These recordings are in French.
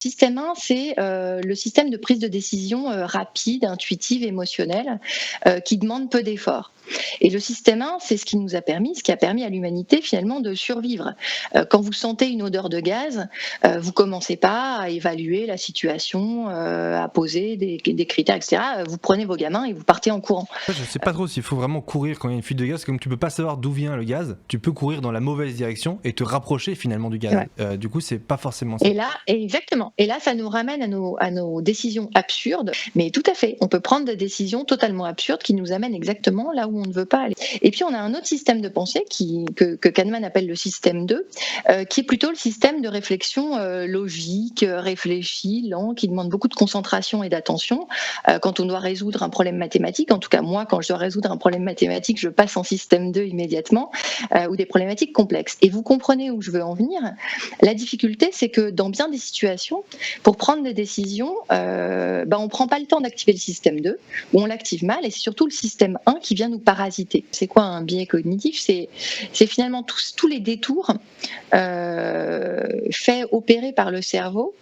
Système 1, c'est le système de prise de décision rapide, intuitive, émotionnelle, qui demande peu d'efforts. Et le système 1, c'est ce qui a permis à l'humanité finalement de survivre. Quand vous sentez une odeur de gaz, vous commencez pas à évaluer la situation, à poser des critères, etc. Vous prenez vos gamins et vous partez en courant. Je sais pas trop s'il faut vraiment courir quand il y a une fuite de gaz, comme tu peux pas savoir d'où vient le gaz, tu peux courir dans la mauvaise direction et te rapprocher finalement du gaz. Ouais. Du coup, c'est pas forcément ça. Exactement. Et là, ça nous ramène à nos décisions absurdes. Mais tout à fait, on peut prendre des décisions totalement absurdes qui nous amènent exactement là où on ne veut pas aller. Et puis, on a un autre système de pensée que Kahneman appelle le système 2, qui est plutôt le système de réflexion logique, réfléchi, lent, qui demande beaucoup de concentration et d'attention. Quand on doit résoudre un problème mathématique, en tout cas moi, quand je dois résoudre un problème mathématique, je passe en système 2 immédiatement, ou des problématiques complexes. Et vous comprenez où je veux en venir. La difficulté, c'est que dans bien des situations, pour prendre des décisions, on ne prend pas le temps d'activer le système 2, ou on l'active mal, et c'est surtout le système 1 qui vient nous parasiter. C'est quoi un biais cognitif ? C'est finalement tous les détours faits, opérés par le cerveau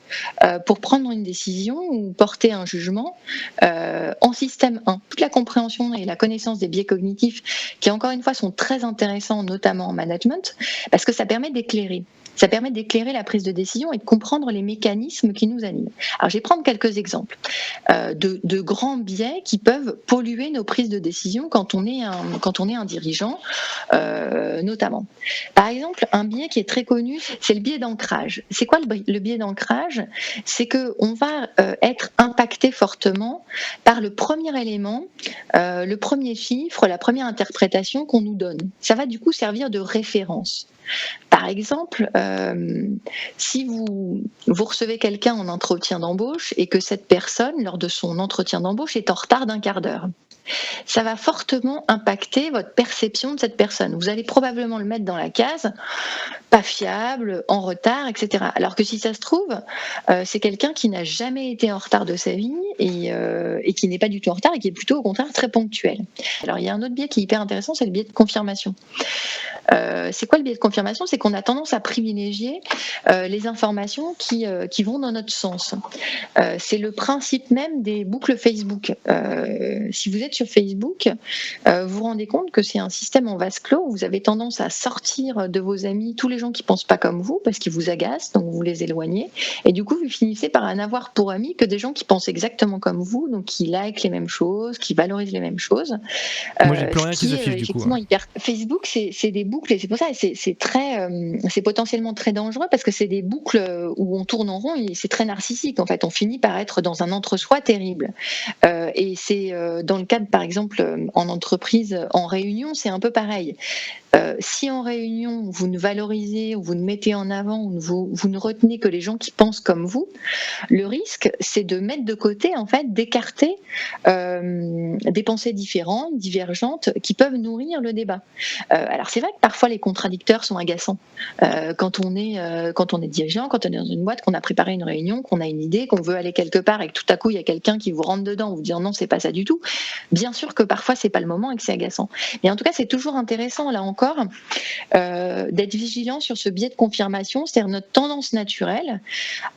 pour prendre une décision ou porter un jugement en système 1. Toute la compréhension et la connaissance des biais cognitifs, qui encore une fois sont très intéressants, notamment en management, parce que ça permet d'éclairer. Ça permet d'éclairer la prise de décision et de comprendre les mécanismes qui nous animent. Alors, je vais prendre quelques exemples de grands biais qui peuvent polluer nos prises de décision quand on est un dirigeant, notamment. Par exemple, un biais qui est très connu, c'est le biais d'ancrage. C'est quoi le biais d'ancrage ? C'est qu'on va être impacté fortement par le premier élément, le premier chiffre, la première interprétation qu'on nous donne. Ça va du coup servir de référence. Par exemple, si vous recevez quelqu'un en entretien d'embauche et que cette personne, lors de son entretien d'embauche, est en retard d'un quart d'heure, ça va fortement impacter votre perception de cette personne. Vous allez probablement le mettre dans la case pas fiable, en retard, etc. Alors que si ça se trouve, c'est quelqu'un qui n'a jamais été en retard de sa vie et qui n'est pas du tout en retard et qui est plutôt au contraire très ponctuel. Alors il y a un autre biais qui est hyper intéressant, c'est le biais de confirmation. C'est quoi le biais de confirmation ? C'est qu'on a tendance à privilégier les informations qui vont dans notre sens. C'est le principe même des boucles Facebook. Si vous êtes sur Facebook, vous vous rendez compte que c'est un système en vase clos où vous avez tendance à sortir de vos amis tous les gens qui ne pensent pas comme vous parce qu'ils vous agacent, donc vous les éloignez. Et du coup, vous finissez par n'avoir pour amis que des gens qui pensent exactement comme vous, donc qui likent les mêmes choses, qui valorisent les mêmes choses. Moi, j'ai plus rien qui Ce qui est s'affiche du coup. effectivement hyper. Facebook, c'est des boucles, et c'est pour ça, c'est potentiellement très dangereux parce que c'est des boucles où on tourne en rond et c'est très narcissique. En fait, on finit par être dans un entre-soi terrible. Et c'est dans le cadre, par exemple, en entreprise, en réunion, c'est un peu pareil. Si en réunion vous ne valorisez ou vous ne mettez en avant ou vous ne retenez que les gens qui pensent comme vous, le risque c'est de mettre de côté, en fait, d'écarter des pensées différentes, divergentes, qui peuvent nourrir le débat. Alors c'est vrai que parfois les contradicteurs sont agaçants quand on est dirigeant, quand on est dans une boîte, qu'on a préparé une réunion, qu'on a une idée, qu'on veut aller quelque part et que tout à coup il y a quelqu'un qui vous rentre dedans, vous dire non, c'est pas ça du tout. Bien sûr que parfois c'est pas le moment et que c'est agaçant. Mais en tout cas, c'est toujours intéressant là encore d'être vigilant sur ce biais de confirmation, c'est-à-dire notre tendance naturelle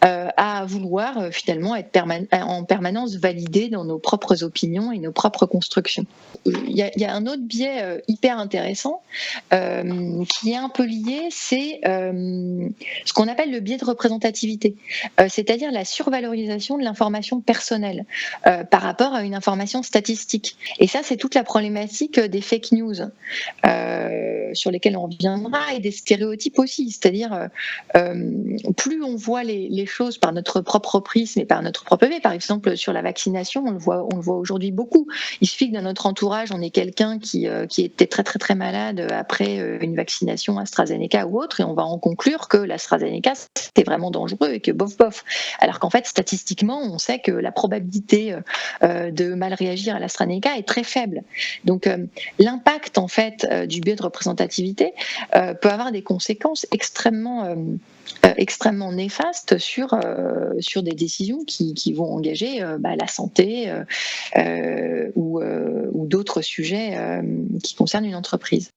à vouloir finalement être en permanence validé dans nos propres opinions et nos propres constructions. Il y a un autre biais hyper intéressant qui est un peu lié, c'est ce qu'on appelle le biais de représentativité, c'est-à-dire la survalorisation de l'information personnelle par rapport à une information statistique. Et ça, c'est toute la problématique des fake news sur lesquelles on reviendra, et des stéréotypes aussi, c'est-à-dire plus on voit les choses par notre propre prisme et par notre propre biais. Par exemple, sur la vaccination, on le voit aujourd'hui beaucoup. Il suffit que dans notre entourage, on ait quelqu'un qui était très très très malade après une vaccination AstraZeneca ou autre, et on va en conclure que l'AstraZeneca c'était vraiment dangereux et que bof bof. Alors qu'en fait, statistiquement, on sait que la probabilité de mal réagir à l'AstraZeneca est très faible. Donc l'impact en fait du biais de représentativité peut avoir des conséquences extrêmement néfastes sur des décisions qui vont engager la santé ou d'autres sujets qui concernent une entreprise.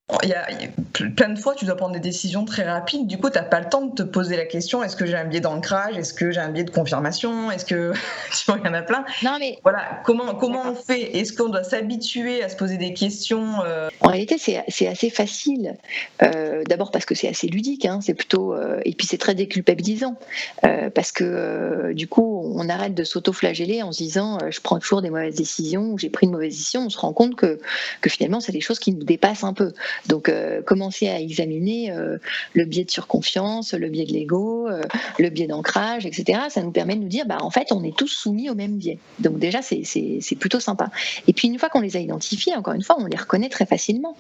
plein de fois, tu dois prendre des décisions très rapides. Du coup, tu n'as pas le temps de te poser la question, est-ce que j'ai un biais d'ancrage? Est-ce que j'ai un biais de confirmation? Est-ce que... tu vois, il y en a plein. Non, mais voilà, comment on fait? Est-ce qu'on doit s'habituer à se poser des questions En réalité, c'est assez facile. D'abord parce que c'est assez ludique, hein, c'est plutôt, et puis c'est très déculpabilisant parce que du coup, on arrête de s'auto-flageller en se disant je prends toujours des mauvaises décisions ou j'ai pris une mauvaise décision. On se rend compte que finalement, c'est des choses qui nous dépassent un peu. Donc, commencer à examiner le biais de surconfiance, le biais de l'ego, le biais d'ancrage, etc. Ça nous permet de nous dire, en fait, on est tous soumis au même biais. Donc déjà, c'est plutôt sympa. Et puis une fois qu'on les a identifiés, encore une fois, on les reconnaît très facilement.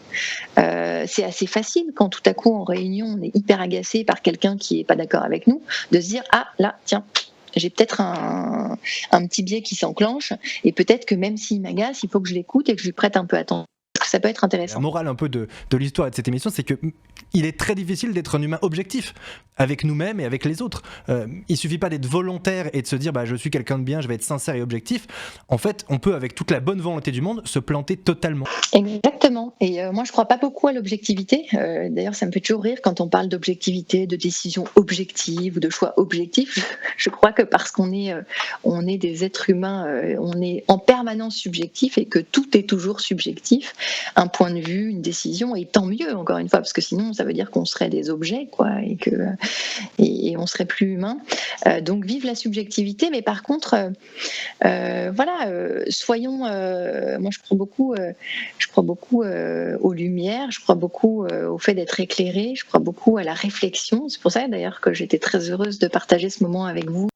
C'est assez facile quand tout à coup en réunion, on est hyper agacé par quelqu'un qui n'est pas d'accord avec nous, de se dire ah là, tiens. J'ai peut-être un petit biais qui s'enclenche et peut-être que même s'il m'agace, il faut que je l'écoute et que je lui prête un peu attention. Ça peut être intéressant. La morale un peu de l'histoire et de cette émission, c'est que il est très difficile d'être un humain objectif avec nous-mêmes et avec les autres. Il suffit pas d'être volontaire et de se dire je suis quelqu'un de bien, je vais être sincère et objectif. En fait, on peut avec toute la bonne volonté du monde se planter totalement. Exactement. Et moi, je crois pas beaucoup à l'objectivité. D'ailleurs, ça me fait toujours rire quand on parle d'objectivité, de décision objective ou de choix objectif. Je crois que parce qu'on est des êtres humains, on est en permanence subjectif et que tout est toujours subjectif. Un point de vue, une décision, et tant mieux, encore une fois, parce que sinon, ça veut dire qu'on serait des objets, quoi, et on serait plus humain. Donc, vive la subjectivité, mais par contre, soyons. Moi, je crois beaucoup aux lumières, je crois beaucoup au fait d'être éclairé, je crois beaucoup à la réflexion. C'est pour ça, d'ailleurs, que j'étais très heureuse de partager ce moment avec vous.